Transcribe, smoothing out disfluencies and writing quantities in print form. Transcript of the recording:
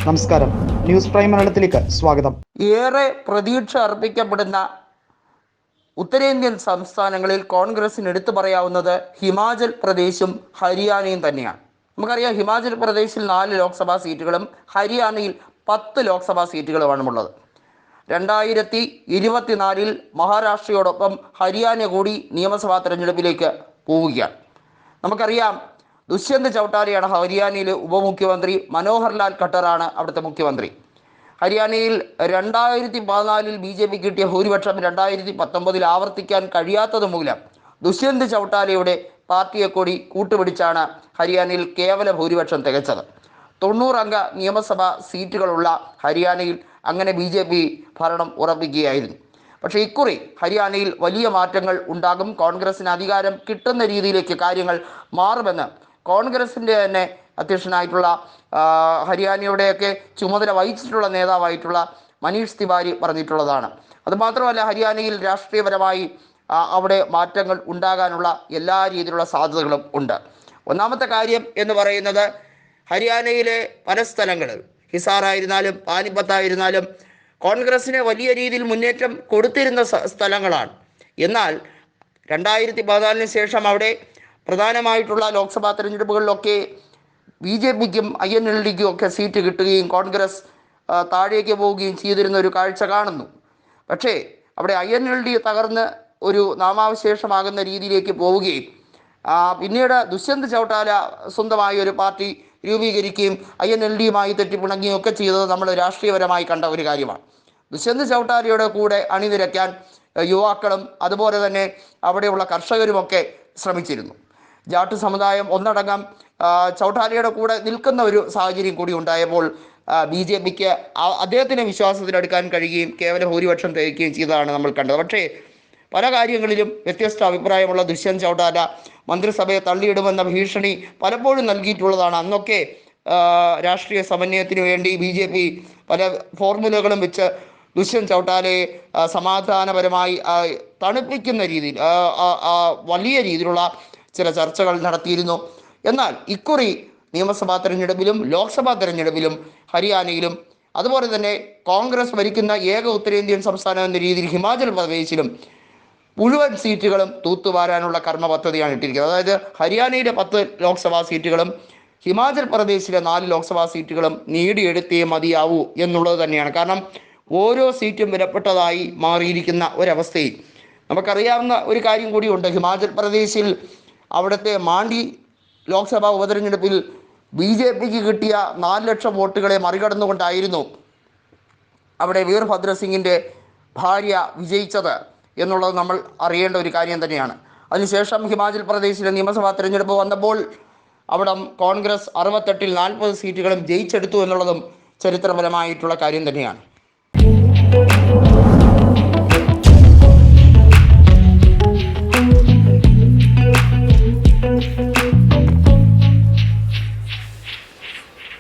നമസ്കാരം, news prime മലയാളത്തിലേക്ക് സ്വാഗതം. ഏറെ പ്രതീക്ഷ അർപ്പിക്കപ്പെടുന്ന ഉത്തരേന്ത്യൻ സംസ്ഥാനങ്ങളിൽ കോൺഗ്രസിന് എടുത്തു പറയാവുന്നത് ഹിമാചൽ പ്രദേശും ഹരിയാനയും തന്നെയാണ്. നമുക്കറിയാം, ഹിമാചൽ പ്രദേശിൽ 4 ലോക്സഭാ സീറ്റുകളും ഹരിയാനയിൽ 10 ലോക്സഭാ സീറ്റുകളുമാണുള്ളത്. 2024 മഹാരാഷ്ട്രയോടൊപ്പം ഹരിയാന കൂടി നിയമസഭാ തെരഞ്ഞെടുപ്പിലേക്ക് പോവുകയാണ്. നമുക്കറിയാം, ദുഷ്യന്ത് ചൗട്ടാലയാണ് ഹരിയാനയിലെ ഉപമുഖ്യമന്ത്രി, മനോഹർ ലാൽ ഖട്ടറാണ് അവിടുത്തെ മുഖ്യമന്ത്രി. ഹരിയാനയിൽ 2014 BJP കിട്ടിയ ഭൂരിപക്ഷം 2019 ആവർത്തിക്കാൻ കഴിയാത്തത് മൂലം ദുഷ്യന്ത് ചൗട്ടാലയുടെ പാർട്ടിയെ കൂടി കൂട്ടുപിടിച്ചാണ് ഹരിയാനയിൽ കേവല ഭൂരിപക്ഷം തികച്ചത്. 90 അംഗ നിയമസഭാ സീറ്റുകളുള്ള ഹരിയാനയിൽ അങ്ങനെ BJP ഭരണം ഉറപ്പിക്കുകയായിരുന്നു. പക്ഷേ ഇക്കുറി ഹരിയാനയിൽ വലിയ മാറ്റങ്ങൾ ഉണ്ടാകും. കോൺഗ്രസിന് അധികാരം കിട്ടുന്ന രീതിയിലേക്ക് കാര്യങ്ങൾ മാറുമെന്ന് കോൺഗ്രസിൻ്റെ തന്നെ അധ്യക്ഷനായിട്ടുള്ള ഹരിയാനയുടെയൊക്കെ ചുമതല വഹിച്ചിട്ടുള്ള നേതാവായിട്ടുള്ള മനീഷ് തിവാരി പറഞ്ഞിട്ടുള്ളതാണ്. അതുമാത്രമല്ല, ഹരിയാനയിൽ രാഷ്ട്രീയപരമായി അവിടെ മാറ്റങ്ങൾ ഉണ്ടാകാനുള്ള എല്ലാ രീതിയിലുള്ള സാധ്യതകളും ഉണ്ട്. ഒന്നാമത്തെ കാര്യം എന്ന് പറയുന്നത്, ഹരിയാനയിലെ പല സ്ഥലങ്ങളിൽ, ഹിസാറായിരുന്നാലും പാനിപ്പത്തായിരുന്നാലും കോൺഗ്രസിന് വലിയ രീതിയിൽ മുന്നേറ്റം കൊടുത്തിരുന്ന സ്ഥലങ്ങളാണ്. എന്നാൽ 2014 ശേഷം അവിടെ പ്രധാനമായിട്ടുള്ള ലോക്സഭാ തെരഞ്ഞെടുപ്പുകളിലൊക്കെ BJPക്കും INLDക്കും ഒക്കെ സീറ്റ് കിട്ടുകയും കോൺഗ്രസ് താഴേക്ക് പോവുകയും ചെയ്തിരുന്ന ഒരു കാഴ്ച കാണുന്നു. പക്ഷേ അവിടെ INLD തകർന്ന് ഒരു നാമാവശേഷമാകുന്ന രീതിയിലേക്ക് പോവുകയും പിന്നീട് ദുഷ്യന്ത് ചൗട്ടാല സ്വന്തമായി ഒരു പാർട്ടി രൂപീകരിക്കുകയും INLDയുമായി തെറ്റിപ്പിണങ്ങുകയും ഒക്കെ ചെയ്തത് നമ്മൾ രാഷ്ട്രീയപരമായി കണ്ട ഒരു കാര്യമാണ്. ദുഷ്യന്ത് ചൗട്ടാലയുടെ കൂടെ അണിനിരക്കാൻ യുവാക്കളും അതുപോലെ തന്നെ അവിടെയുള്ള കർഷകരുമൊക്കെ ശ്രമിച്ചിരുന്നു. ജാട്ട് സമുദായം ഒന്നടങ്കം ചൗട്ടാലയുടെ കൂടെ നിൽക്കുന്ന ഒരു സാഹചര്യം കൂടി ഉണ്ടായപ്പോൾ BJPക്ക് അദ്ദേഹത്തിനെ വിശ്വാസത്തിലെടുക്കാൻ കഴിയുകയും കേവല ഭൂരിപക്ഷം തികയ്ക്കുകയും ചെയ്തതാണ് നമ്മൾ കണ്ടത്. പക്ഷേ പല കാര്യങ്ങളിലും വ്യത്യസ്ത അഭിപ്രായമുള്ള ദുഷ്യന്ത് ചൗട്ടാല മന്ത്രിസഭയെ തള്ളിയിടുമെന്ന ഭീഷണി പലപ്പോഴും നൽകിയിട്ടുള്ളതാണ്. അന്നൊക്കെ രാഷ്ട്രീയ സമന്വയത്തിന് വേണ്ടി BJP പല ഫോർമുലകളും വെച്ച് ദുഷ്യന്ത് ചൗട്ടാലയെ സമാധാനപരമായി തണുപ്പിക്കുന്ന രീതിയിൽ വലിയ രീതിയിലുള്ള ചില ചർച്ചകൾ നടത്തിയിരുന്നു. എന്നാൽ ഇക്കുറി നിയമസഭാ തെരഞ്ഞെടുപ്പിലും ലോക്സഭാ തെരഞ്ഞെടുപ്പിലും ഹരിയാനയിലും അതുപോലെ തന്നെ കോൺഗ്രസ് ഭരിക്കുന്ന ഏക ഉത്തരേന്ത്യൻ സംസ്ഥാനം എന്ന രീതിയിൽ ഹിമാചൽ പ്രദേശിലും മുഴുവൻ സീറ്റുകളും തൂത്തുവാരാനുള്ള കർമ്മ പദ്ധതിയാണ് ഇട്ടിരിക്കുന്നത്. അതായത് ഹരിയാനയിലെ 10 ലോക്സഭാ സീറ്റുകളും ഹിമാചൽ പ്രദേശിലെ 4 ലോക്സഭാ സീറ്റുകളും നേടിയെടുത്തേ മതിയാവൂ എന്നുള്ളത് തന്നെയാണ്. കാരണം ഓരോ സീറ്റും വിലപ്പെട്ടതായി മാറിയിരിക്കുന്ന ഒരവസ്ഥയിൽ നമുക്കറിയാവുന്ന ഒരു കാര്യം കൂടിയുണ്ട്. ഹിമാചൽ പ്രദേശിൽ അവിടുത്തെ മാണ്ഡി ലോക്സഭാ ഉപതെരഞ്ഞെടുപ്പിൽ BJPക്ക് കിട്ടിയ 4 ലക്ഷം വോട്ടുകളെ മറികടന്നുകൊണ്ടായിരുന്നു അവിടെ വീർഭദ്ര സിംഗിൻ്റെ ഭാര്യ വിജയിച്ചത് എന്നുള്ളത് നമ്മൾ അറിയേണ്ട ഒരു കാര്യം തന്നെയാണ്. അതിനുശേഷം ഹിമാചൽ പ്രദേശിലെ നിയമസഭാ തെരഞ്ഞെടുപ്പ് വന്നപ്പോൾ അവിടെ കോൺഗ്രസ് 68ൽ 40 സീറ്റുകളും ജയിച്ചെടുത്തു എന്നുള്ളതും ചരിത്രപരമായിട്ടുള്ള കാര്യം തന്നെയാണ്.